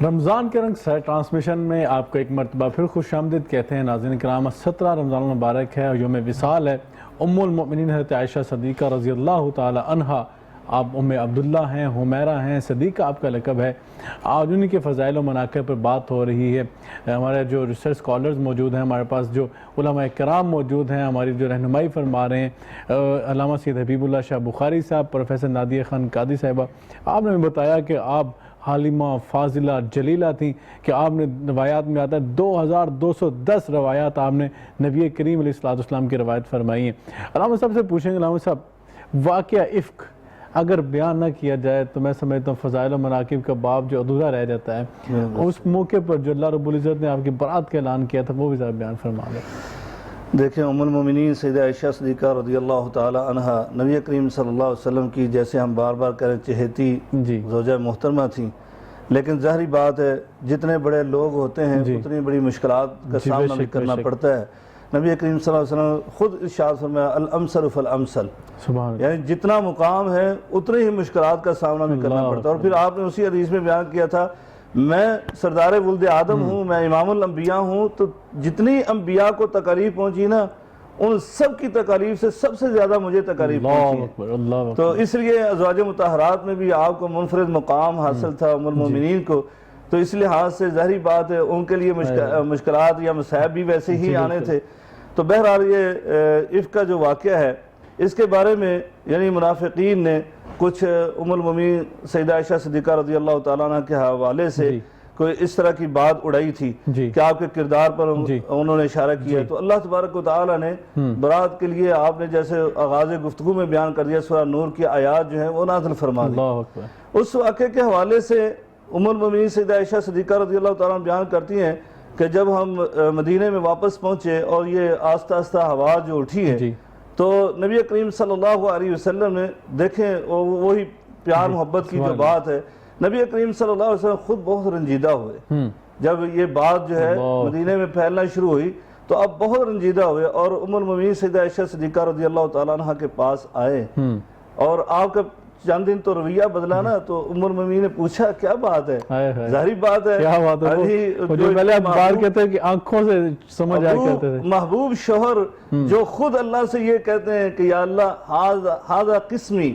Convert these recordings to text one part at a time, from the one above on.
رمضان کے رنگ سر ٹرانسمیشن میں آپ کو ایک مرتبہ پھر خوش آمدید کہتے ہیں۔ ناظرین کرام، 17 رمضان المبارک ہے اور یوم وصال ہے۔ ام المؤمنین حضرت عائشہ صدیقہ رضی اللہ تعالی عنہا، آپ ام عبداللہ ہیں، حمیرہ ہیں، صدیقہ آپ کا لقب ہے۔ آج انہی کے فضائل و مناقب پر بات ہو رہی ہے۔ ہمارے جو ریسرچ اسکالرز موجود ہیں، ہمارے پاس جو علماء کرام موجود ہیں، ہماری جو رہنمائی فرما رہے ہیں، علامہ سید حبیب اللہ شاہ بخاری صاحب، پروفیسر نادیہ خان قادری صاحبہ، آپ نے بتایا کہ آپ حالمہ، فاضلہ، جلیلہ تھیں، کہ آپ نے روایات میں آتا ہے 2210 روایات آپ نے نبی کریم علیہ السلام کی روایت فرمائی ہیں۔ علامہ صاحب سے پوچھیں گے، علامہ صاحب، واقعہ افک اگر بیان نہ کیا جائے تو میں سمجھتا ہوں فضائل و مناقب کا باب جو ادھورا رہ جاتا ہے۔ اس موقع پر جو اللہ رب العزت نے آپ کی برات کا اعلان کیا تھا، وہ بھی ذرا بیان فرما دیں۔ دیکھیں، ام المومنین سیدہ عائشہ صدیقہ رضی اللہ تعالی عنہا نبی کریم صلی اللہ علیہ وسلم کی، جیسے ہم بار بار کہہ رہے، چہیتی زوجہ محترمہ تھیں، لیکن ظاہری بات ہے جتنے بڑے لوگ ہوتے ہیں اتنی بڑی مشکلات کا سامنا بھی کرنا پڑتا ہے۔ نبی کریم صلی اللہ علیہ وسلم خود ارشاد فرمایا، الامثل فالامثل، یعنی جتنا مقام ہے اتنی ہی مشکلات کا سامنا بھی کرنا پڑتا ہے۔ اور پھر آپ نے اسی حدیث میں بیان کیا تھا، میں سردار ولد آدم ہوں، میں امام الانبیاء ہوں، تو جتنی انبیاء کو تکالیف پہنچی نا، ان سب کی تکالیف سے سب سے زیادہ مجھے تکالیف پہنچی ہے۔ تو اس لیے ازواج مطہرات میں بھی آپ کو منفرد مقام حاصل تھا ام المومنین کو، تو اس لحاظ سے ظاہری بات ہے ان کے لیے مشکلات یا مصائب بھی ویسے ہی آنے تھے۔ تو بہرحال یہ افک کا جو واقعہ ہے، اس کے بارے میں یعنی منافقین نے کچھ ام المومنین سیدہ عائشہ صدیقہ رضی اللہ تعالیٰ عنہ کے حوالے سے کوئی اس طرح کی بات اڑائی تھی کہ آپ کے کردار پر انہوں نے اشارہ کیا ہے۔ تو اللہ تبارک و تعالیٰ نے برات کے لیے، آپ نے جیسے آغاز گفتگو میں بیان کر دیا، سورہ نور کی آیات جو ہیں وہ نازل فرما دی۔ اس واقعے کے حوالے سے ام المومنین سیدہ عائشہ صدیقہ رضی اللہ تعالیٰ عنہ بیان کرتی ہیں کہ جب ہم مدینے میں واپس پہنچے اور یہ آہستہ آہستہ ہوا جو اٹھی ہے، تو نبی کریم صلی اللہ علیہ وسلم نے، دیکھیں وہی پیار محبت کی جو بات ہے، نبی کریم صلی اللہ علیہ وسلم خود بہت رنجیدہ ہوئے۔ جب یہ بات جو ہے مدینے میں پھیلنا شروع ہوئی تو اب بہت رنجیدہ ہوئے اور ام المومنین سیدہ عائشہ صدیقہ رضی اللہ تعالیٰ عنہ کے پاس آئے، اور آپ کا چند دن تو رویہ بدلا نا، تو ام المومنین نے پوچھا کیا بات ہے؟ ظاہری بات ہے، کیا بات ہے؟ جو پہلے آپ بار کہتے ہیں کہ آنکھوں سے سمجھ آیا کرتے تھے، محبوب شوہر جو خود اللہ سے یہ کہتے ہیں کہ یا اللہ ھذا قسمی،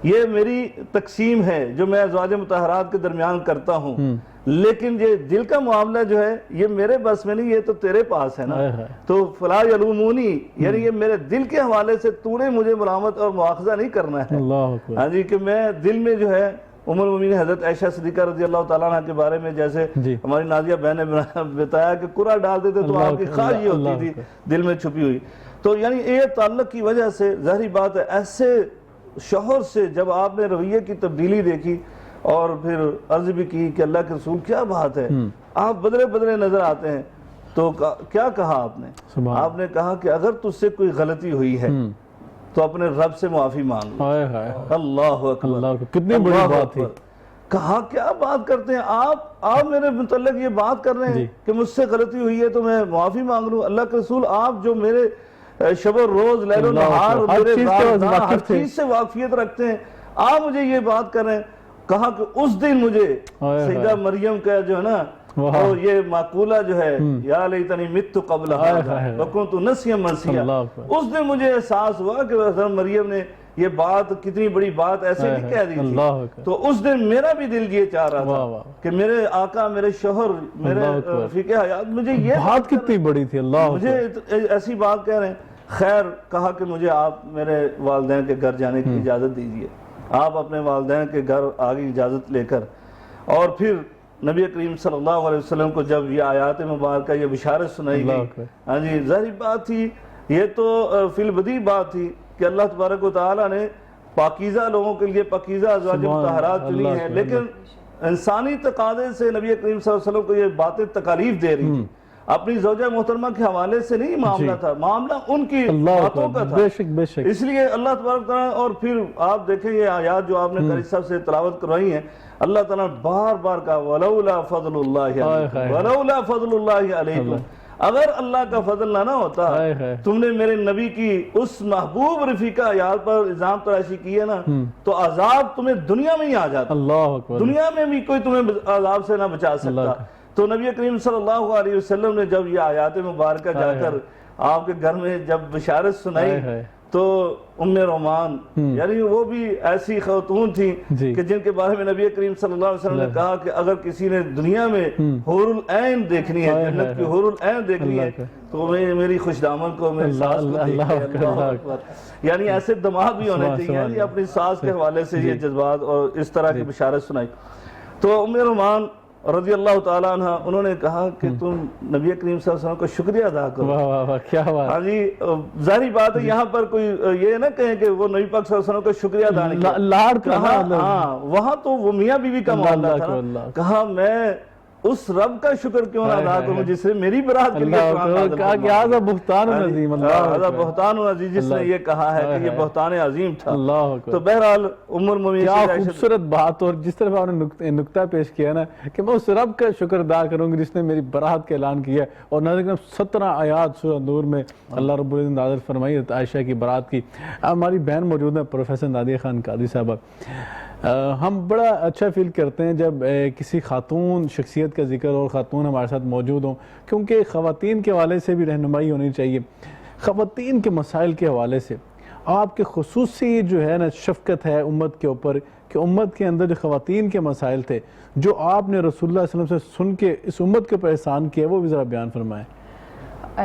یہ میری تقسیم ہے جو میں ازواج مطہرات کے درمیان کرتا ہوں، لیکن یہ دل کا معاملہ جو ہے یہ میرے بس میں نہیں، یہ تو تیرے پاس ہے نا، تو فلا یلومونی، یعنی یہ میرے دل کے حوالے سے تو نے مجھے ملامت اور مواخذہ نہیں کرنا ہے۔ ہاں جی، کہ میں دل میں جو ہے ام المومنین حضرت عائشہ صدیقہ رضی اللہ تعالیٰ عنہ کے بارے میں، جیسے ہماری نازیہ بہن نے بتایا کہ قرآن ڈال دیتے تو آپ کی خواہش یہ ہوتی تھی دل میں چھپی ہوئی۔ تو یعنی یہ تعلق کی وجہ سے ظاہری بات ہے، ایسے شوہر سے جب آپ نے رویے کی تبدیلی دیکھی اور پھر عرض بھی کی کہ اللہ کے رسول کیا بات ہے، آپ بدلے بدلے نظر آتے ہیں، تو کیا کہا آپ نے؟ آپ نے کہا کہ اگر تجھ سے کوئی غلطی ہوئی ہے تو اپنے رب سے معافی مانگ۔ اللہ اکبر، کتنی بڑی بات تھی۔ کہا کیا بات کرتے ہیں آپ میرے متعلق یہ بات کر رہے ہیں کہ مجھ سے غلطی ہوئی ہے تو میں معافی مانگ لوں؟ اللہ کے رسول، آپ جو میرے شب و روز، لیل و نہار، ہر چیز سے واقفیت رکھتے ہیں، آپ مجھے یہ بات کر رہے ہیں۔ کہا کہ اس دن مجھے سیدہ مریم کا جو ہے نا، اور یہ معقولہ جو ہے، یا لیتنی مت قبل ھذا وکنت نسیا منسیا، اس دن مجھے احساس ہوا کہ حضرت مریم نے یہ بات، کتنی بڑی بات ایسے نہیں کہہ دی تھی۔ تو اس دن میرا بھی دل یہ چاہ رہا تھا کہ میرے آقا، میرے شوہر، میرے رفیق حیات مجھے یہ بات کتنی بڑی تھی، اللہ مجھے ایسی بات کہہ رہے ہیں۔ خیر، کہا کہ مجھے آپ میرے والدین کے گھر جانے کی اجازت دیجئے۔ آپ اپنے والدین کے گھر آگے اجازت لے کر، اور پھر نبی کریم صلی اللہ علیہ وسلم کو جب یہ آیات مبارکہ، یہ بشارت سنائی گئی، ہاں جی، ظاہری بات تھی، یہ تو فی البدیہہ بات تھی کہ اللہ تبارک و تعالیٰ نے پاکیزہ لوگوں کے لیے پاکیزہ ازواج مطہرات چنی ہیں، لیکن انسانی تقاضے سے نبی کریم صلی اللہ علیہ وسلم کو یہ باتیں تکالیف دے رہی تھی۔ اپنی زوجہ محترمہ کے حوالے سے نہیں معاملہ تھا، معاملہ ان کی باتوں کا تھا، بے شک۔ اس لیے اللہ تبارک تعالیٰ، اور پھر آپ دیکھیں یہ آیات جو آپ نے قاری صاحب سے تلاوت کروائی ہیں، اللہ تعالیٰ بار بار کہا وَلَوْلَا فَضْلُ اللَّهِ عَلَيْكُمْ وَلَوْلَا فَضْلُ اللَّهِ عَلَيْكُمْ، اگر اللہ کا فضل نہ ہوتا تم نے میرے نبی کی اس محبوب رفیقہ عیال پر الزام تراشی کی ہے نا تو عذاب تمہیں دنیا میں ہی آ جاتا، اللہ اکبر، دنیا میں بھی کوئی تمہیں عذاب سے نہ بچا سکتا۔ تو نبی کریم صلی اللہ علیہ وسلم نے جب یہ آیات مبارکہ جا کر آپ کے گھر میں جب بشارت سنائی تو ام رومان یعنی وہ بھی ایسی خاتون تھی کہ جن کے بارے میں نبی کریم صلی اللہ علیہ وسلم نے کہا کہ اگر کسی نے دنیا میں حور العین دیکھنی ہے، جنت کی حور العین دیکھنی ہے تو میری خوش دامن کو، میری ساس کو دیکھے۔ اللہ اکبر، یعنی ایسے دماغ بھی ہونے چاہیے اپنی ساس کے حوالے سے یہ جذبات اور اس طرح کی بشارت سنائی۔ تو ام رومان رضی اللہ تعالیٰ عنہ انہوں نے کہا کہ تم نبی کریم صلی اللہ علیہ وسلم کو شکریہ ادا کرو۔ واہ واہ واہ، کیا بات! ہاں جی، ظاہری بات ہے یہاں پر کوئی یہ نہ کہیں کہ وہ نبی پاک صلی اللہ علیہ وسلم کو شکریہ ادا نہیں کیا، لاڑ کہا ہاں وہاں تو وہ میاں بیوی کا معاملہ تھا، کہا میں اس رب کا شکر کیوں نہ ادا کروں جس نے میری برات کے لیے قرآن نازل کہا کہ آزا بہتان عظیم، آزا بہتان عظیم، جس نے یہ کہا ہے کہ یہ بہتان عظیم تھا۔ اللہ اکبر، تو بہرحال ام المومنین کیا خوبصورت بات، اور جس طرح آپ نے نکتہ پیش کیا نا کہ میں اس رب کا شکر ادا کروں گی جس نے میری برات کا اعلان کیا ہے۔ اور ناظرین 17 آیات سورہ نور میں اللہ رب العزت نازل فرمائی عائشہ کی برات کی۔ ہماری بہن موجود ہیں پروفیسر نادیہ خان قادری صاحبہ، ہم بڑا اچھا فیل کرتے ہیں جب کسی خاتون شخصیت کا ذکر اور خاتون ہمارے ساتھ موجود ہوں، کیونکہ خواتین کے حوالے سے بھی رہنمائی ہونی چاہیے۔ خواتین کے مسائل کے حوالے سے آپ کے خصوصی جو ہے نا شفقت ہے امت کے اوپر کہ امت کے اندر جو خواتین کے مسائل تھے جو آپ نے رسول اللہ صلی اللہ علیہ وسلم سے سن کے اس امت کے اوپر احسان کیا، وہ بھی ذرا بیان فرمائیں۔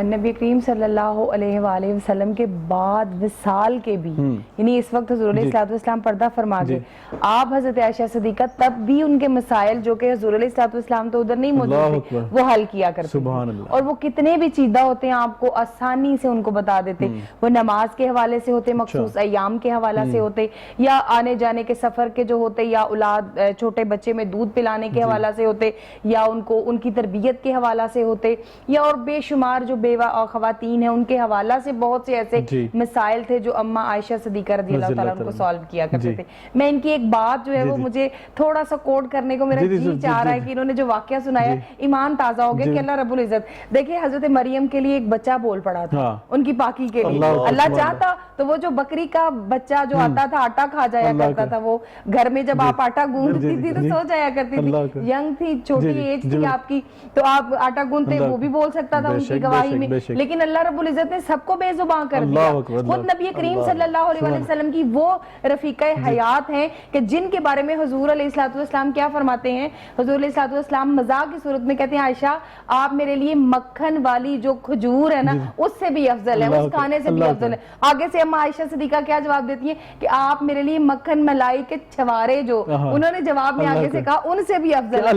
نبی کریم صلی اللہ علیہ وآلہ وسلم کے بعد وصال کے بھی، یعنی اس وقت حضور علیہ السلام پردہ فرما گئے، آپ حضرت عائشہ صدیقہ تب بھی ان کے مسائل جو کہ حضور علیہ السلام تو ادھر نہیں موجود تھے وہ حل کیا کرتے ہیں، اور وہ کتنے بھی چیزہ ہوتے ہیں آپ کو آسانی سے ان کو بتا دیتے، وہ نماز کے حوالے سے ہوتے، مخصوص ایام کے حوالہ سے ہوتے، یا آنے جانے کے سفر کے جو ہوتے، یا اولاد چھوٹے بچے میں دودھ پلانے کے حوالہ سے ہوتے، یا ان کو ان کی تربیت کے حوالہ سے ہوتے، یا اور بے شمار جو بیوہ اور خواتین ہیں ان کے حوالہ سے بہت سے ایسے مسائل تھے جو اماں عائشہ صدیقہ رضی اللہ تعالیٰ عنہ کو سالو کیا کرتے تھے۔ میں ان کی ایک بات جو ہے وہ مجھے تھوڑا سا کوٹ کرنے کو میرا جی چاہ رہا ہے کہ انہوں نے جو واقعہ سنایا ایمان تازہ ہو گیا کہ اللہ رب العزت دیکھیں حضرت مریم کے لیے ایک بچہ بول پڑا تھا ان کی پاکی کے لیے، اللہ چاہتا تو وہ جو بکری کا بچہ جو آتا تھا آٹا کھا جایا کرتا تھا، وہ گھر میں جب آپ آٹا گوندتی تھی تو سو جایا کرتی تھی، ینگ تھی، چھوٹی ایج تھی آپ کی، تو آپ آٹا گوندتے وہ بھی بول سکتا تھا ان کی گواہی میں، لیکن اللہ رب العزت نے سب کو بے زبان کر دیا۔ خود نبی کریم صلی اللہ علیہ وسلم کی وہ رفیقہ حیات ہیں کہ جن کے بارے میں حضور علیہ السلام کیا فرماتے ہیں، حضور علیہ السلام مذاق کی صورت میں کہتے ہیں عائشہ آپ میرے لیے مکھن والی جو کھجور ہے نا اس سے بھی افضل ہے، اس کھانے سے بھی افضل ہے۔ آگے سے اماں عائشہ صدیقہ کیا جواب دیتی ہیں کہ آپ میرے لیے مکھن ملائی کے چھوارے جو انہوں نے جواب میں آگے سے کہا ان سے بھی افضل ہے۔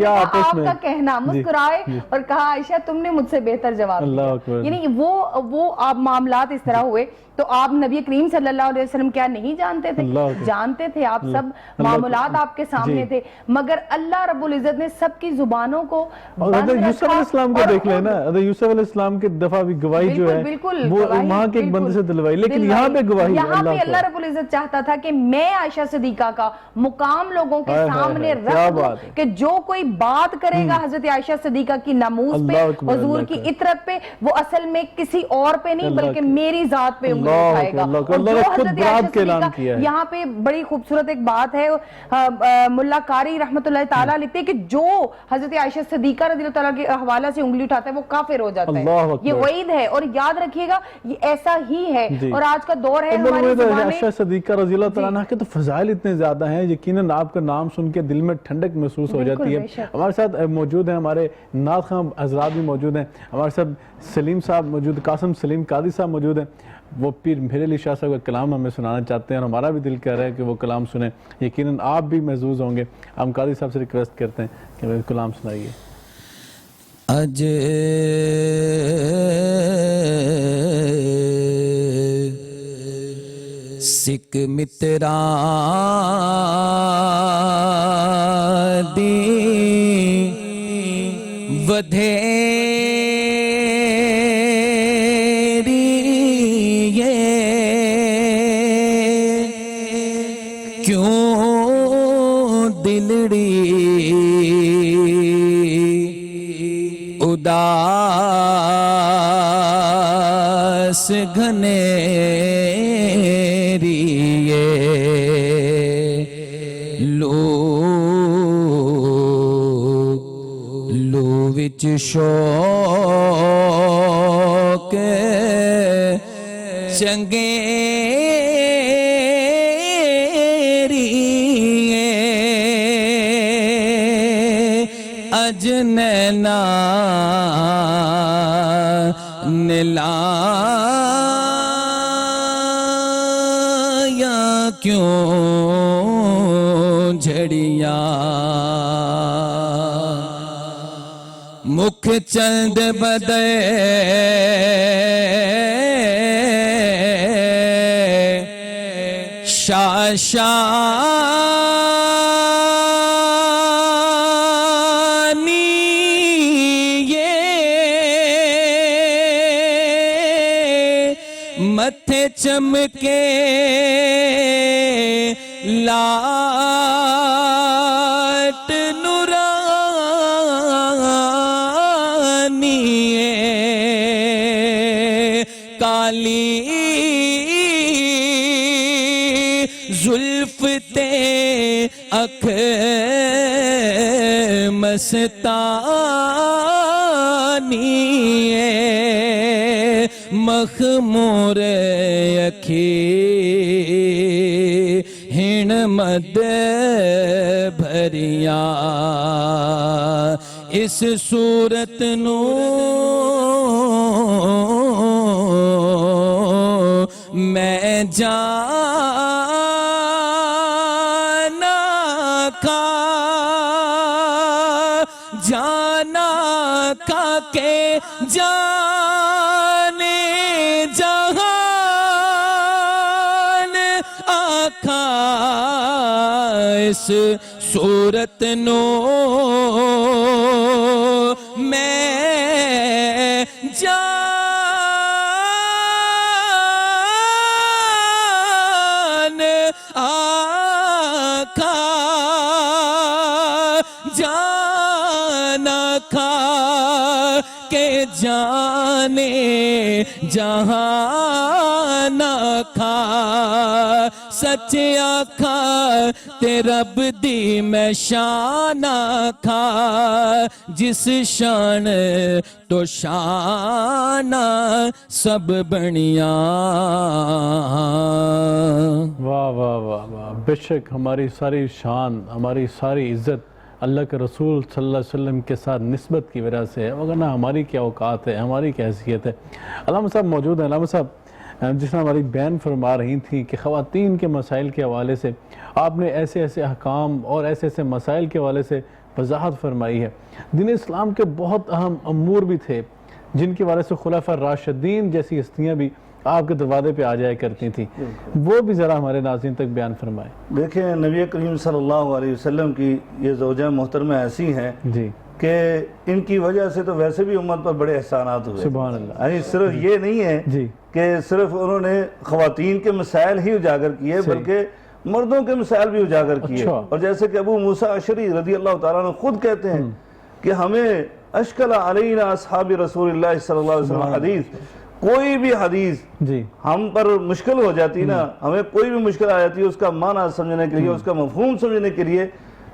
آپ کا کہنا مسکرائے اور کہا عائشہ تم نے مجھ سے بہتر جواب دیا، یعنی وہ آپ معاملات اس طرح ہوئے۔ تو آپ نبی کریم صلی اللہ علیہ وسلم کیا نہیں جانتے تھے؟ جانتے تھے، آپ سب معاملات آپ کے سامنے تھے، مگر اللہ رب العزت نے سب کی زبانوں کو اور حضرت یوسف علیہ السلام کو دیکھ لیں نا، حضرت یوسف علیہ السلام کی دفعہ بھی گواہی جو ہے وہ وہاں کے ایک بندے سے دلوائی، لیکن یہاں پہ گواہی یہاں پہ اللہ رب العزت چاہتا تھا کہ میں عائشہ صدیقہ کا مقام لوگوں کے سامنے رکھ دوں کہ جو کوئی بات کرے گا حضرت عائشہ صدیقہ کی ناموس پہ، حضور کی عطرت پہ، وہ اصل میں کسی اور پہ نہیں بلکہ میری ذات پہ اٹھائے گا۔ اور جو حضرت عائشہ صدیقہ یہاں پہ بڑی خوبصورت ایک بات ہے، ملا قاری رحمت اللہ تعالیٰ لکھتے ہیں کہ جو حضرت عائشہ صدیقہ رضی اللہ تعالیٰ کے حوالہ سے انگلی اٹھاتا ہے وہ کافر ہو جاتا ہے، یہ وعید ہے، اور یاد رکھیے گا یہ ایسا ہی ہے۔ اور آج کا دور ہے ہماری زبانیں، عائشہ صدیقہ رضی اللہ تعالیٰ عنہ کے تو فضائل اتنے زیادہ ہیں، یقیناً آپ کا نام سن کے دل میں ٹھنڈک محسوس ہو جاتی ہے۔ ہمارے ساتھ موجود ہیں ہمارے نعت خواں حضرات بھی موجود ہیں، ہمارے ساتھ سلیم صاحب موجود، قاسم سلیم قادری صاحب موجود ہیں، وہ پیر میرے علی شاہ صاحب کا کلام ہمیں سنانا چاہتے ہیں اور ہمارا بھی دل کہہ رہا ہے کہ وہ کلام سنیں، یقیناً آپ بھی محظوظ ہوں گے۔ ہم قادری صاحب سے ریکویسٹ کرتے ہیں کہ وہ کلام سنائیے۔ اج سکھ متران دی ودھیری کیوں دلڑی اداس اس گھنیری لو وچ شوق چنگیری اج نینا نلایا کیوں جھڑیاں مکھ چند بدے شاشانی متھے چمکے لاٹ نورانی کالی زلف تے اکھ مستانی مخمور اکھی ہن مد بھریاں اس صورت نو میں جانا کھا کے جانے جہان آکھا اس صورت نو میں جان آکھا جانا کھا کے جانے جہان کھا سچ آکھا تے رب دی میں شان آکھا جس شان تو شان سب بنیاں واہ واہ واہ واہ بے شک ہماری ساری شان ہماری ساری عزت اللہ کے رسول صلی اللہ علیہ وسلم کے ساتھ نسبت کی وجہ سے ہے وگرنہ ہماری کیا اوقات ہے ہماری کیا حیثیت ہے علامہ صاحب موجود ہیں علامہ صاحب جس طرح ہماری بہن فرما رہی تھیں کہ خواتین کے مسائل کے حوالے سے آپ نے ایسے ایسے احکام اور ایسے ایسے مسائل کے حوالے سے وضاحت فرمائی ہے دین اسلام کے بہت اہم امور بھی تھے جن کے حوالے سے خلفاء راشدین جیسی ہستیاں بھی آپ کے دروازے پہ آ جایا کرتی تھیں وہ بھی ذرا ہمارے ناظرین تک بیان فرمائے دیکھیں نبی کریم صلی اللہ علیہ وسلم کی یہ زوجہ محترمہ ایسی ہیں جی کہ ان کی وجہ سے تو ویسے بھی امت پر بڑے احسانات ہوئے سبحان اللہ یعنی صرف یہ نہیں ہے جی کہ صرف انہوں نے خواتین کے مسائل ہی اجاگر کیے بلکہ مردوں کے مسائل بھی اجاگر کیے اور جیسے کہ ابو موسیٰ اشعری رضی اللہ تعالیٰ عنہ خود کہتے ہیں کہ ہمیں اشکل علینا اصحاب رسول اللہ صلی اللہ علیہ وسلم حدیث کوئی بھی حدیث جی ہم پر مشکل ہو جاتی نا ہمیں کوئی بھی مشکل آ جاتی ہے اس کا معنی سمجھنے کے لیے اس کا مفہوم سمجھنے کے لیے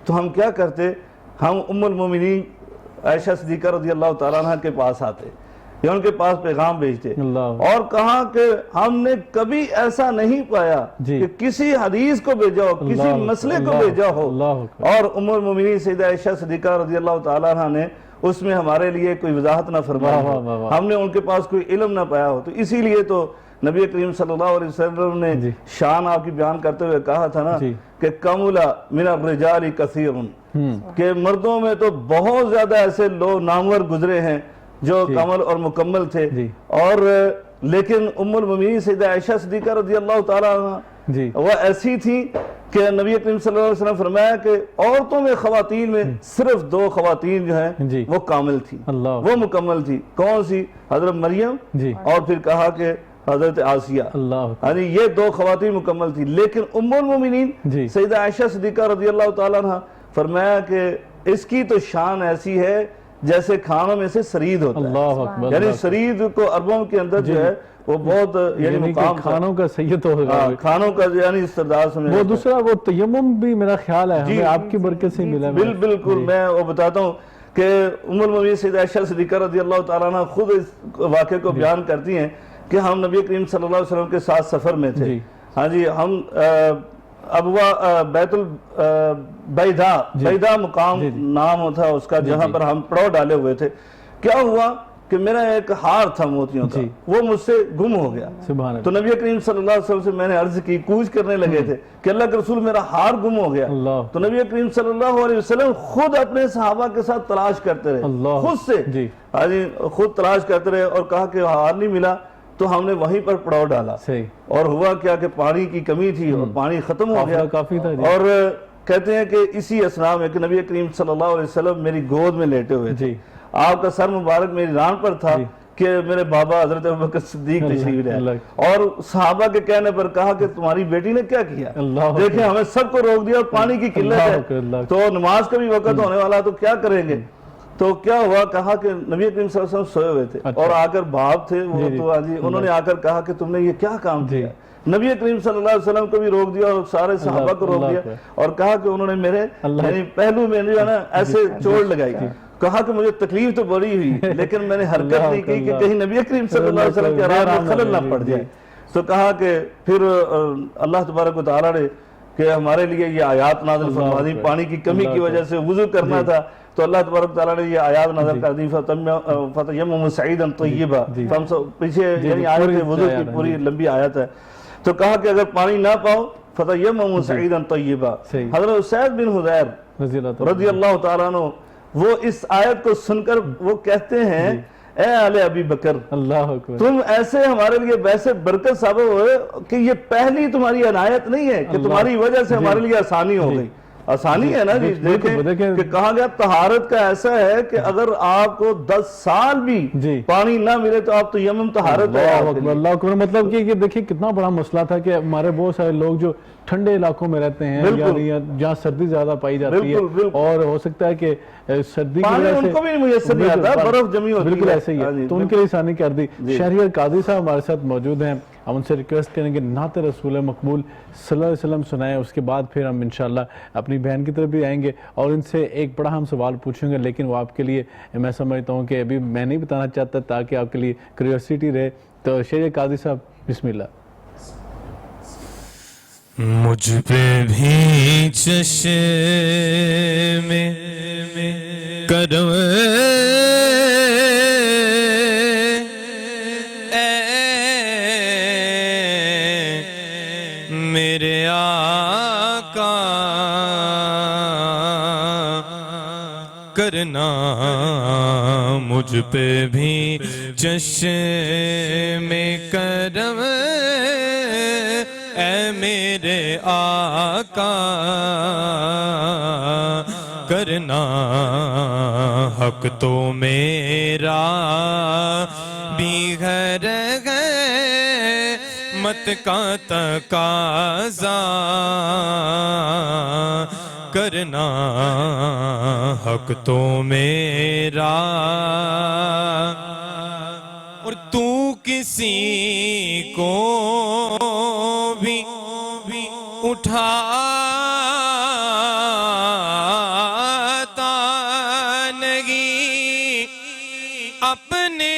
تو ہم کیا کرتے ہم ام المومنین عائشہ صدیقہ رضی اللہ تعالیٰ عنہ کے پاس آتے یا ان کے پاس پیغام بھیجتے اور کہا کہ ہم نے کبھی ایسا نہیں پایا کہ کسی حدیث کو بھیجا ہو کسی مسئلے کو بھیجا ہو اور ام المومنین سیدہ عائشہ صدیقہ رضی اللہ تعالیٰ عنہ نے اس میں ہمارے لیے کوئی وضاحت نہ فرمائی ہو ہم نے ان کے پاس کوئی علم نہ پایا ہو تو اسی لیے تو نبی کریم صلی اللہ علیہ وسلم نے شان آپ کی بیان کرتے ہوئے کہا تھا نا کہ کملا من الرجال کثیر کہ مردوں میں تو بہت زیادہ ایسے لوگ نامور گزرے ہیں جو کامل اور مکمل تھے اور لیکن ام المومنین سیدہ عائشہ صدیقہ رضی اللہ تعالیٰ عنہ وہ ایسی تھی کہ نبی کریم صلی اللہ علیہ وسلم فرمایا کہ عورتوں میں خواتین میں صرف 2 خواتین جو ہیں وہ کامل تھی وہ مکمل تھی کون سی حضرت مریم اور پھر کہا کہ حضرت آسیہ یعنی یہ 2 خواتین مکمل تھی لیکن ام المومنین سیدہ عائشہ صدیقہ رضی اللہ تعالیٰ عنہ فرمایا کہ اس کی تو شان ایسی ہے جیسے کھانوں میں سے سرید ہوتا ہے یعنی سرید کو عربوں کے اندر جو ہے وہ بہت یعنی مقام تھا، کھانوں کا سید ہوگا، کھانوں کا یعنی سردار سمجھا وہ دوسرا وہ تیمم بھی میرا خیال ہے ہمیں آپ کی برکت سے ملا. بالکل میں وہ بتاتا ہوں کہ ام المؤمنین سیدہ عائشہ صدیقہ رضی اللہ تعالیٰ عنہ خود اس واقعے کو بیان کرتی ہیں کہ ہم نبی کریم صلی اللہ علیہ وسلم کے ساتھ سفر میں تھے. ہاں جی، ہم ابوا بیت البیدہ مقام نام تھا اس کا، جہاں پر ہم پڑاؤ ڈالے ہوئے تھے. کیا ہوا کہ میرا ایک ہار تھا موتیوں کا، وہ مجھ سے گم ہو گیا. تو نبی کریم صلی اللہ علیہ وسلم سے میں نے عرض کی، کوچ کرنے لگے تھے کہ اللہ کے رسول میرا ہار گم ہو گیا. تو نبی کریم صلی اللہ علیہ وسلم خود اپنے صحابہ کے ساتھ تلاش کرتے رہے، خود سے خود تلاش کرتے رہے، اور کہا کہ ہار نہیں ملا. تو ہم نے وہیں پر پڑاؤ ڈالا، اور ہوا کیا کہ پانی کی کمی تھی اور پانی ختم ہو گیا. اور کہتے ہیں کہ اسی اسنا میں کہ نبی کریم صلی اللہ علیہ وسلم میری گود میں لیٹے ہوئے تھے، آپ کا سر مبارک میری ران پر تھا کہ میرے بابا حضرت ابوبکر صدیق تشریف لائے. اور صحابہ کے کہنے پر کہا کہ تمہاری بیٹی نے کیا کیا، دیکھیں ہمیں سب کو روک دیا اور پانی کی قلت ہے، تو نماز کا بھی وقت ہونے والا تو کیا کریں گے. تو کیا ہوا، کہا کہ نبی کریم صلی اللہ علیہ وسلم سوئے ہوئے تھے، اور آ کر باپ تھے وہ تو انہوں نے آ کر کہا کہ تم نے یہ کیا کام کیا. نبی کریم صلی اللہ علیہ وسلم کو بھی روک دیا اور سارے صحابہ کو روک دیا، اور کہا کہ انہوں نے میرے یعنی پہلو میں جو ہے نا ایسے چوٹ لگائی. کہا کہ مجھے تکلیف تو بڑی ہوئی لیکن میں نے حرکت نہیں کی کہ کہیں نبی کریم صلی اللہ علیہ وسلم کے آرام میں خلل نہ پڑ جائے. تو کہا کہ پھر اللہ تبارک و تعالیٰ نے کہ ہمارے لیے یہ آیات نازل فرما دی. پانی کی کمی کی وجہ سے وضو کرنا تھا، تو اللہ تبارک و تعالیٰ نے یہ آیات نازل کر دی، فَتَيَمَّمُوا صَعِيدًا طَيِّبًا. ہم سب پیچھے یعنی آیت وضو کی پوری لمبی آیت ہے. تو کہا کہ اگر پانی نہ پاؤ فَتَيَمَّمُوا صَعِيدًا طَيِّبًا. حضرت اسید بن حضیر رضی اللہ تعالیٰ عنہ وہ اس آیت کو سن کر وہ کہتے ہیں، اے آل ابی بکر، تم ایسے ہمارے لیے ویسے برکت ثابت ہوئے کہ یہ پہلی تمہاری عنایت نہیں ہے کہ تمہاری وجہ سے ہمارے لیے آسانی ہو گئی. آسانی ہے نا جی. دیکھیں کہ کہا گیا طہارت کا ایسا ہے کہ اگر آپ کو 10 سال بھی پانی نہ ملے تو آپ تیمم طہارت ہے. اللہ اکبر. مطلب کہ دیکھیں کتنا بڑا مسئلہ تھا کہ ہمارے بہت سارے لوگ جو ٹھنڈے علاقوں میں رہتے ہیں جہاں سردی زیادہ پائی جاتی ہے، اور ہو سکتا ہے کہ سردی کی وجہ سے ان کو بھی میسر نہیں آتا، برف جمی ہوتی ہے. بالکل ایسے ہی ہے، تو ان کے لیے آسانی کر دی. شہریار قاضی صاحب ہمارے ساتھ موجود ہیں، ہم ان سے ریکویسٹ کریں گے نعت رسول مقبول صلی اللہ علیہ وسلم سنائیں. اس کے بعد پھر ہم انشاءاللہ اپنی بہن کی طرف بھی آئیں گے اور ان سے ایک بڑا ہم سوال پوچھیں گے، لیکن وہ آپ کے لیے میں سمجھتا ہوں کہ ابھی میں نہیں بتانا چاہتا تاکہ آپ کے لیے کیوریوسٹی رہے. تو شہریار قاضی صاحب بسم اللہ. مجھ پہ بھی چشم کرم میرے آقا کرنا، مجھ پہ بھی چشم کرم اے میرے آقا کرنا. حق تو میرا بھی گھر ہے مت کا تقاضا کرنا. حق تو میرا اور تو کسی کو بھی اٹھاتا نہیں اپنے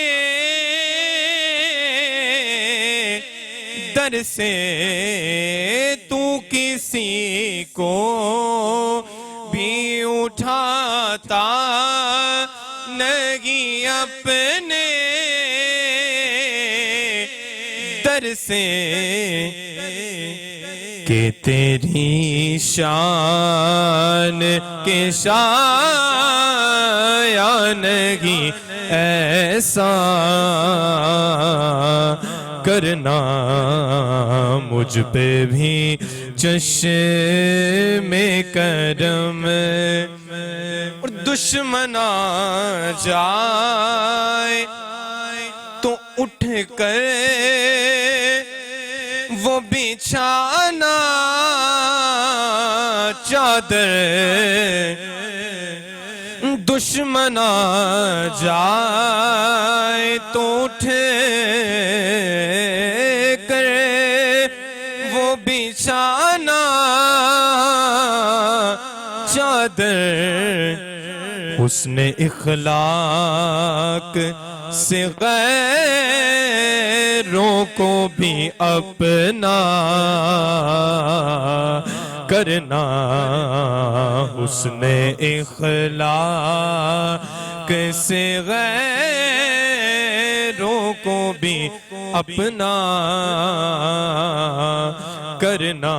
در سے، تو کسی کو بھی اٹھاتا نہیں اپنے در سے، کہ تیری شان کے شایان نہیں ایسا کرنا. مجھ پہ بھی چشم کرم اور دشمن آ جائے تو اٹھ کر وہ بچھانا چادر. دشمن آ جائے تو اٹھ کر وہ بچھانا چادر، حسن اخلاق سے غیروں کو بھی اپنا کرنا، حسن اخلاق سے غیروں کو بھی اپنا کرنا۔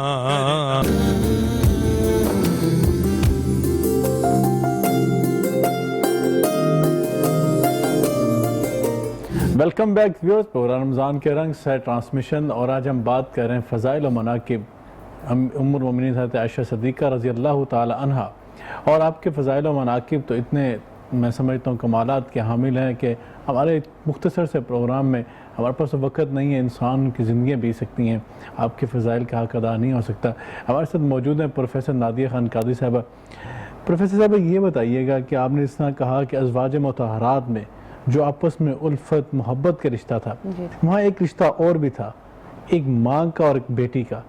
ویلکم بیک ویورز، پروگرام رمضان کے رنگ سے ٹرانسمیشن، اور آج ہم بات کر رہے ہیں فضائل و مناقب ام المومنین حضرت عائشہ صدیقہ رضی اللہ تعالی عنہا۔ اور آپ کے فضائل و مناقب تو اتنے میں سمجھتا ہوں کمالات کے حامل ہیں کہ ہمارے مختصر سے پروگرام میں ہمارے پاس وقت نہیں ہے، انسان کی زندگیاں بیت سکتی ہیں، آپ کے فضائل کا حق ادا نہیں ہو سکتا۔ ہمارے ساتھ موجود ہیں پروفیسر نادیہ خان قادری صاحبہ۔ پروفیسر صاحبہ یہ بتائیے گا کہ آپ نے اس طرح کہا کہ ازواج مطہرات میں جو آپس میں الفت محبت کا رشتہ تھا، وہاں ایک رشتہ اور بھی تھا، ایک ماں کا اور ایک بیٹی کا۔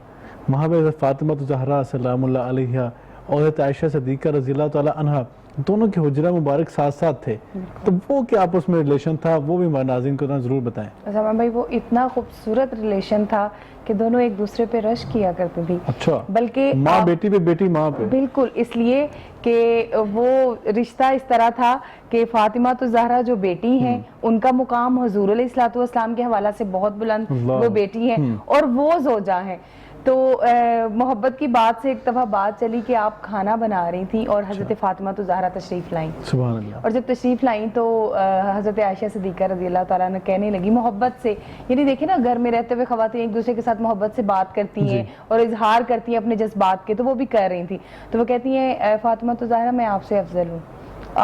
وہاں پہ حضرت فاطمہ زہرا سلام اللہ علیہ اور حضرت عائشہ صدیقہ رضی اللہ تعالی عنہا دونوں کے حجرہ مبارک ساتھ ساتھ تھے، تو وہ کیا آپس میں ریلیشن تھا، وہ بھی ہمارے ناظرین کو ضرور بتائیں۔ سلمان بھائی، وہ اتنا خوبصورت ریلیشن تھا کہ دونوں ایک دوسرے پہ رش کیا کرتے تھی، اچھا، بلکہ ماں بیٹی پہ، بیٹی ماں پہ، بالکل، اس لیے کہ وہ رشتہ اس طرح تھا کہ فاطمہ زہرا جو بیٹی ہیں ان کا مقام حضور علیہ السلام کے حوالہ سے بہت بلند، وہ بیٹی ہیں اور وہ زوجہ ہیں۔ تو محبت کی بات سے ایک دفعہ بات چلی کہ آپ کھانا بنا رہی تھیں اور حضرت فاطمہ زہرا تشریف لائیں، سبحان اللہ، اور جب تشریف لائیں تو حضرت عائشہ صدیقہ رضی اللہ تعالیٰ نے کہنے لگی محبت سے، یعنی دیکھیں نا گھر میں رہتے ہوئے خواتین ایک دوسرے کے ساتھ محبت سے بات کرتی ہیں اور اظہار کرتی ہیں اپنے جذبات کے، تو وہ بھی کر رہی تھی، تو وہ کہتی ہیں فاطمہ زہرا میں آپ سے افضل ہوں۔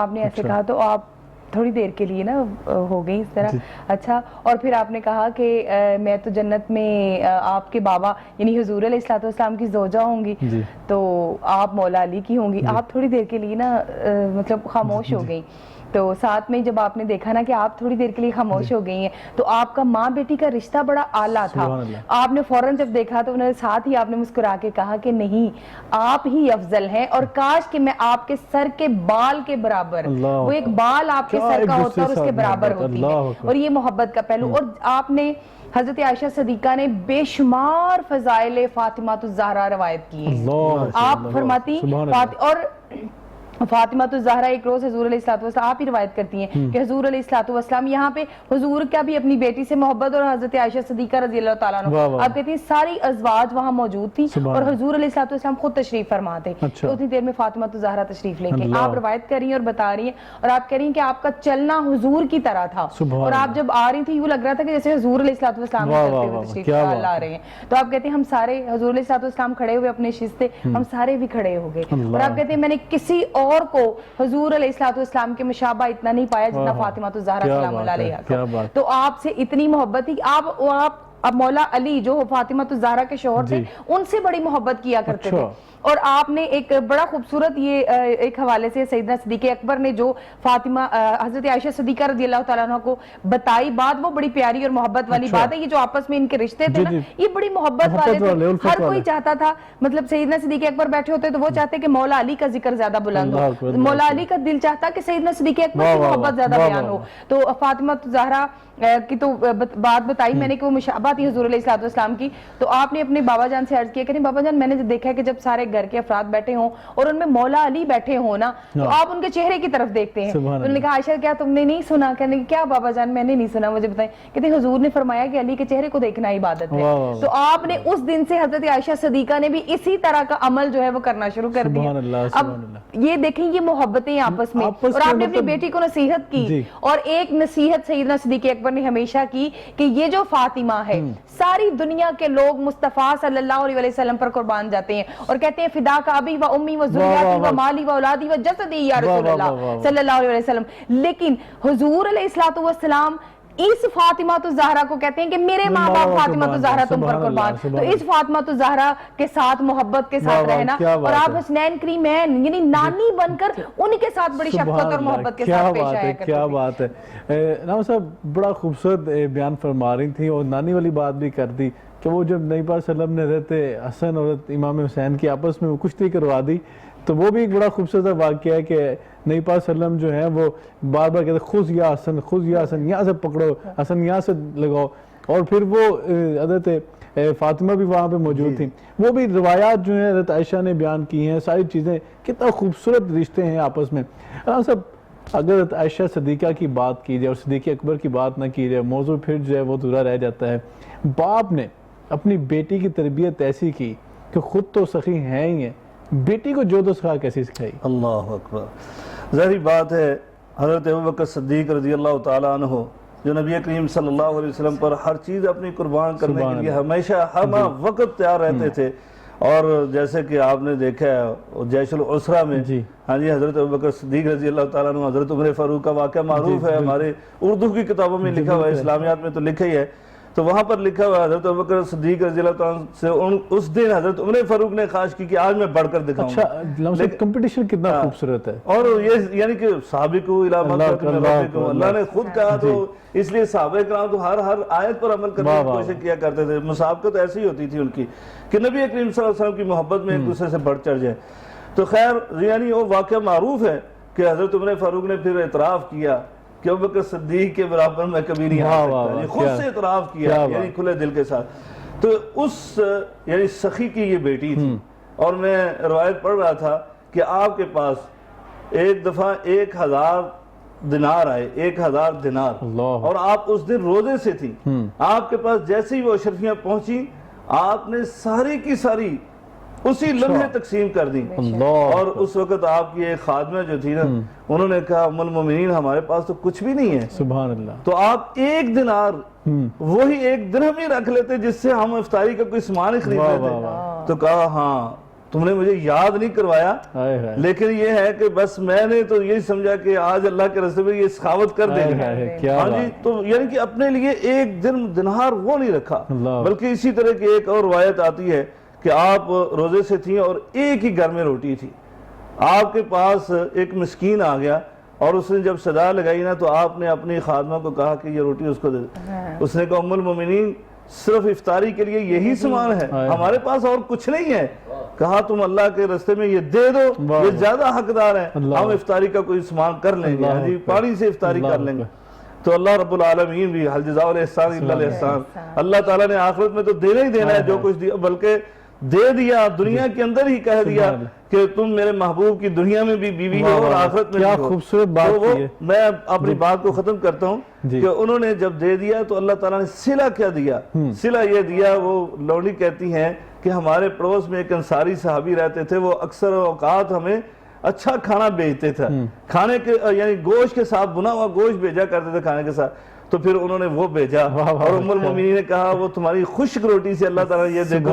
آپ نے ایسے کہا تو آپ تھوڑی دیر کے لیے نا ہو گئی اس طرح، اچھا، اور پھر آپ نے کہا کہ میں تو جنت میں آپ کے بابا یعنی حضور علیہ السلام کی زوجہ ہوں گی، تو آپ مولا علی کی ہوں گی۔ آپ تھوڑی دیر کے لیے نا مطلب خاموش ہو گئی، تو ساتھ میں جب آپ نے دیکھا نا کہ آپ تھوڑی دیر کے لیے خاموش ہو گئی ہیں تو آپ کا ماں بیٹی کا رشتہ بڑا اعلیٰ تھا۔ آپ نے فوراً جب دیکھا تو انہوں نے ساتھ ہی آپ نے مسکرا کے کہا کہ نہیں، آپ ہی افضل ہیں، اور کاش کہ میں آپ کے سر کے بال کے برابر، وہ ایک بال آپ کے سر کا ہوتا اور اس کے برابر ہوتی ہے، اور یہ محبت کا پہلو۔ اور آپ نے حضرت عائشہ صدیقہ نے بے شمار فضائل فاطمہ زہرا روایت کی ہیں۔ آپ فرماتی اور فاطمہ زہرا ایک روز حضور علیہ السلام، آپ ہی روایت کرتی ہیں کہ حضور علیہ السلام یہاں پہ حضور کا بھی اپنی بیٹی سے محبت، اور حضرت عائشہ صدیقہ رضی اللہ تعالیٰ عنہ، آپ کہتی ہیں ساری ازواج وہاں موجود تھی اور حضور علیہ السلام خود تشریف فرما تھے، تو اتنی دیر میں فاطمہ زہرا تشریف لے کے آپ روایت کر رہی ہیں اور بتا رہی ہیں، اور آپ کہہ رہی ہیں کہ آپ کا چلنا حضور کی طرح تھا، اور آپ جب آ رہی تھی یوں لگ رہا تھا کہ جیسے حضور علیہ السلام کرتے ہوئے تشریف لا رہے ہیں۔ تو آپ کہتے ہیں ہم سارے حضور علیہ السلام کھڑے ہوئے اپنے شیشتے، ہم سارے بھی کھڑے ہو گئے، اور آپ کہتے ہیں میں نے کسی اور کو حضور علیہ السلام کے مشابہ اتنا نہیں پایا جتنا فاطمہ زہرا سلام اللہ علیہا کا۔ تو آپ سے اتنی محبت تھی، آپ مولا علی جو فاطمہ زہرا کے شوہر تھے ان سے بڑی محبت کیا کرتے تھے، اور آپ نے ایک بڑا خوبصورت یہ ایک حوالے سے سیدنا صدیق اکبر نے جو فاطمہ حضرت عائشہ صدیقہ رضی اللہ تعالیٰ عنہ کو بتائی بات، وہ بڑی پیاری اور محبت والی بات ہے۔ یہ جو آپس میں ان کے رشتے تھے نا، یہ بڑی محبت والے تھے، ہر کوئی چاہتا تھا، مطلب سیدنا صدیق اکبر بیٹھے ہوتے تو وہ چاہتے کہ مولا علی کا ذکر زیادہ بلند ہو، مولا علی کا دل چاہتا کہ سیدنا صدیق اکبر کی محبت زیادہ بیان ہو۔ تو فاطمہ زہرا کی تو بات بتائی میں نے کہ وہ مشابہ تھی حضور علیہ السلام کی، تو آپ نے اپنے بابا جان سے عرض کیا کہ بابا جان میں نے دیکھا ہے کہ جب سارے گھر کے افراد بیٹھے ہوں اور ان میں مولا علی بیٹھے ہوں نا، تو آپ ان کے چہرے کی طرف دیکھتے ہیں۔ انہوں نے کہا عائشہ کیا تم نے نہیں سنا؟ کہنے کہ کیا بابا جان میں نے نہیں سنا، مجھے بتائیں۔ کہتے ہیں حضور نے فرمایا کہ علی کے چہرے کو دیکھنا عبادت ہے، تو آپ نے اس دن سے حضرت عائشہ صدیقہ نے بھی اسی طرح کا عمل جو ہے وہ کرنا شروع کر دیا۔ اب یہ دیکھیں یہ محبتیں آپس میں، اور آپ نے اپنی بیٹی کو نصیحت کی، اور ایک نصیحت سیدنا صدیق اکبر نے ہمیشہ کی کہ یہ جو فاطمہ ہے ساری دنیا کے لوگ مصطفیٰ صلی اللہ علیہ وسلم پر قربان جاتے ہیں اور کہتے ہیں فدا کا ابی و امی و ذریاتی و مالی و اولادی و جسدی یا رسول اللہ صلی اللہ علیہ وسلم، لیکن حضور علیہ السلام اس فاطمہ زہرا کو کہتے ہیں کہ میرے ماں باپ فاطمہ زہرا تم پر قربان، تو اس فاطمہ زہرا کے ساتھ محبت کے ساتھ رہنا، اور آپ حسنین کریمین یعنی نانی بن کر ان کے ساتھ بڑی شفقت اور محبت کے ساتھ پیش آیا کرتے تھے۔ کیا بات ہے نام صاحب، بڑا خوبصورت بیان فرما رہی تھی اور نانی والی بات بھی کر دی۔ کہ وہ جب نبی پاک صلی اللہ علیہ وسلم نے حضرت حسن اور امام حسین کی آپس میں کشتی کروا دی، تو وہ بھی ایک بڑا خوبصورت واقعہ ہے کہ نبی پاک صلی اللہ علیہ وسلم جو ہیں وہ بار بار کہتے خذ یا حسن، خذ یا حسن، یہاں سے پکڑو حسن، یہاں سے لگاؤ. اور پھر وہ حضرت فاطمہ بھی وہاں پہ موجود تھیں. وہ بھی روایات جو ہیں حضرت عائشہ نے بیان کی ہیں، ساری چیزیں، کتنا خوبصورت رشتے ہیں آپس میں. سب اگر حضرت عائشہ صدیقہ کی بات کی جائے اور صدیق اکبر کی بات نہ کی جائے، موضوع پھر جو ہے وہ ادھورا رہ جاتا ہے. باپ نے اپنی بیٹی کی تربیت ایسی کی کہ خود تو سخی ہیں ہی ہیں، بیٹی کو جو دو سخا کیسی سکھائی. اللہ اکبر. ظاہری بات ہے حضرت ابوبکر صدیق رضی اللہ تعالیٰ عنہ جو نبی کریم صلی اللہ علیہ وسلم پر ہر چیز اپنی قربان کرنے کے لیے ہمیشہ ہر وقت تیار رہتے تھے. اور جیسے کہ آپ نے دیکھا ہے جیش العسرہ میں ہاں جی حضرت ابوبکر صدیق رضی اللہ تعالیٰ عنہ حضرت عمر فاروق کا واقعہ معروف ہے، ہمارے اردو کی کتابوں میں لکھا ہوا ہے، اسلامیات میں تو لکھا ہی ہے. تو وہاں پر لکھا ہوا ہے حضرت ابوبکر صدیق رضی اللہ تعالیٰ عنہ سے اس دن حضرت عمر فاروق نے خواہش کی کہ آج میں بڑھ کر دکھاؤں. اچھا کمپٹیشن کتنا خوبصورت ہے. اور یہ یعنی کہ سابقو الی مغفرۃ من ربکم، اللہ نے خود کہا، تو اس لیے صحابہ کرام تو ہر آیت پر عمل کرنے کی کوشش کیا کرتے تھے. مسابقت ایسی ہی ہوتی تھی ان کی کہ نبی کریم صلی اللہ علیہ وسلم کی محبت میں ایک دوسرے سے بڑھ چڑھ جائے. تو خیر یعنی وہ واقعہ معروف ہے کہ حضرت عمر فاروق نے پھر اعتراف کیا کہ ابوبکر صدیق کے برابر میں کبھی نہیں آ سکتا، خود سے اعتراف کیا یعنی کھلے دل کے ساتھ. تو اس یعنی سخی کی یہ بیٹی تھی. اور میں روایت پڑھ رہا تھا کہ آپ کے پاس ایک دفعہ 1000 دینار آئے، 1000 دینار، اور آپ اس دن روزے سے تھی. آپ کے پاس جیسے ہی وہ اشرفیاں پہنچی آپ نے ساری کی ساری اسی لمحے تقسیم کر دی. اور اس وقت آپ کی ایک خادمہ جو تھی نا، انہوں نے کہا ام المومنین ہمارے پاس تو کچھ بھی نہیں ہے. سبحان اللہ. تو آپ 1 دینار وہی 1 درہم ہی رکھ لیتے جس سے ہم افطاری کا کوئی سامان خرید لیتے. تو کہا ہاں تم نے مجھے یاد نہیں کروایا، لیکن یہ ہے کہ بس میں نے تو یہی سمجھا کہ آج اللہ کے راستے میں یہ سخاوت کر دے گا. ہاں جی. تو یعنی کہ اپنے لیے 1 دینار وہ نہیں رکھا. بلکہ اسی طرح کی ایک اور روایت آتی ہے کہ آپ روزے سے تھیں اور ایک ہی گھر میں روٹی تھی. آپ کے پاس ایک مسکین آ گیا اور اس نے جب صدا لگائی نا، تو آپ نے اپنی خادمہ کو کہا کہ یہ روٹی اس کو دے دے. اس نے کہا ام المومنین صرف افطاری کے لیے یہی سامان ہے، ہمارے پاس اور کچھ نہیں ہے. کہا تم اللہ کے راستے میں یہ دے دو، یہ زیادہ حقدار ہیں، ہم افطاری کا کوئی سامان کر لیں گے، پانی سے افطاری کر لیں گے. تو اللہ رب العالمین بھی حل جزاء الاحسان الا الاحسان، اللہ تعالیٰ نے آخرت میں تو دینا ہی دینا ہے جو کچھ دیا، بلکہ دے دیا دنیا کے اندر ہی کہہ دیا کہ تم میرے محبوب کی دنیا میں بھی بیوی ہو اور آخرت میں بھی ہو. کیا خوبصورت بات ہے. میں اپنی بات کو ختم کرتا ہوں کہ انہوں نے جب دے دیا تو اللہ تعالیٰ نے صلہ کیا دیا. صلہ یہ دیا، وہ لونڈی کہتی ہیں کہ ہمارے پڑوس میں ایک انصاری صحابی رہتے تھے، وہ اکثر اوقات ہمیں اچھا کھانا بھیجتے تھے، کھانے کے یعنی گوشت کے ساتھ بنا ہوا گوشت بھیجا کرتے تھے کھانے کے ساتھ. تو پھر انہوں نے وہ بھیجا اور ام المومنین نے کہا وہ تمہاری خشک روٹی سے اللہ تعالیٰ یہ دیکھو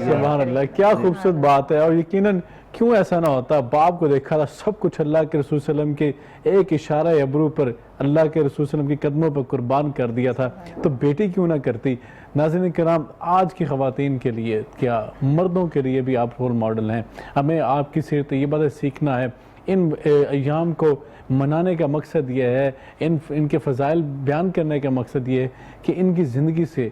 سبحان اللہ. کیا خوبصورت بات ہے. اور یقیناً کیوں ایسا نہ ہوتا، باپ کو دیکھا تھا سب کچھ اللہ کے رسول صلی اللہ علیہ وسلم کے ایک اشارہ ابرو پر اللہ کے رسول صلی اللہ علیہ وسلم کی قدموں پر قربان کر دیا تھا، تو بیٹی کیوں نہ کرتی. ناظرین کرام، آج کی خواتین کے لیے کیا مردوں کے لیے بھی آپ رول ماڈل ہیں. ہمیں آپ کی سیرت طیبہ سے سیکھنا ہے. ان ایام کو منانے کا مقصد یہ ہے، ان کے فضائل بیان کرنے کا مقصد یہ ہے کہ ان کی زندگی سے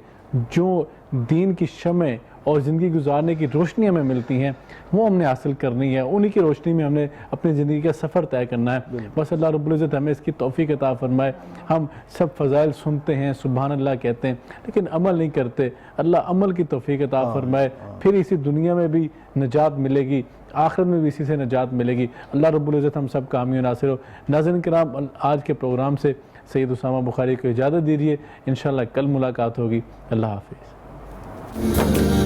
جو دین کی شمع اور زندگی گزارنے کی روشنی ہمیں ملتی ہیں وہ ہم نے حاصل کرنی ہے. انہی کی روشنی میں ہم نے اپنی زندگی کا سفر طے کرنا ہے. بس اللہ رب العزت ہمیں اس کی توفیق عطا فرمائے. ہم سب فضائل سنتے ہیں، سبحان اللہ کہتے ہیں، لیکن عمل نہیں کرتے. اللہ عمل کی توفیق عطا فرمائے. پھر اسی دنیا میں بھی نجات ملے گی، آخرت میں بھی اسی سے نجات ملے گی. اللہ رب العزت ہم سب کا حامی و ناصر ہو. ناظرین کرام، آج کے پروگرام سے سید اسامہ بخاری کو اجازت دیجیے. انشاءاللہ کل ملاقات ہوگی. اللہ حافظ.